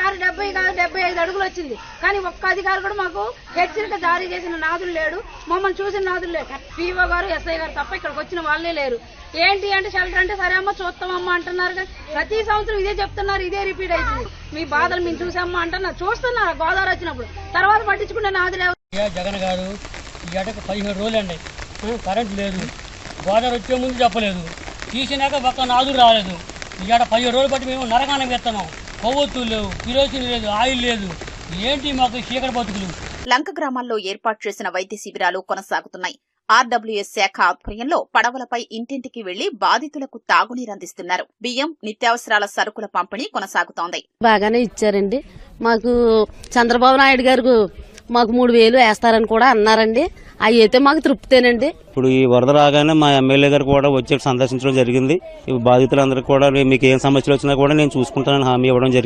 దారి 70 కాదు 75 అడుగులు వచ్చింది. కానీ ఒక్క అధికారి కూడా మాకు హెచ్చరిక జారీ చేసిన నాదులు లేడు, మమ్మల్ని చూసిన నాదులు లేడు. పీఓ గారు ఎస్ఐ గారు తప్ప ఇక్కడికి వచ్చిన వాళ్ళే లేరు. ఏంటి అంటే షెల్టర్ అంటే సరే అమ్మ చూస్తామమ్మా అంటున్నారు. కానీ ప్రతి సంవత్సరం ఇదే చెప్తున్నారు, ఇదే రిపీట్ అవుతుంది. మీ బాధలు మేము చూసామ్మా అంటున్నారు. చూస్తున్నారు గోదావరి వచ్చినప్పుడు, తర్వాత పట్టించుకునే నాదులు. జగన్ గారు ఈ ఏటకు 17 రోజులు అండి కరెంట్ లేదు. గోదావరి వచ్చే ముందు చెప్పలేదు, తీసినాక ఒక్క నాదులు రాలేదు. ఈ ఏట 17 రోజులు బట్టి మేము నరకానం ఎత్తున్నాం. కొవ్వొత్తులు లేవు, కిరోసిన్ లేదు, ఆయిల్ లేదు. ఏంటి మాకు చీకటి బతుకులు. లంక గ్రామాల్లో ఏర్పాటు చేసిన వైద్య శిబిరాలు కొనసాగుతున్నాయి. ఆర్డబ్ల్యూఎస్ శాఖ ఆధ్వర్యంలో పడవలపై ఇంటింటికి వెళ్లి బాధితులకు తాగునీరు అందిస్తున్నారు. బియ్యం, నిత్యావసరాల సరుకుల పంపిణీ కొనసాగుతోంది. బాగానే ఇచ్చారండి. మాకు చంద్రబాబు నాయుడు గారు మాకు 3000 వేస్తారని కూడా అన్నారండి. అవి అయితే మాకు తృప్తేనండి. ఇప్పుడు ఈ వరద రాగానే మా ఎమ్మెల్యే గారు కూడా వచ్చి సందర్శించడం జరిగింది. బాధితులందరికీ కూడా మీకు ఏం సమస్యలు వచ్చినా కూడా నేను చూసుకుంటానని హామీ ఇవ్వడం జరిగింది.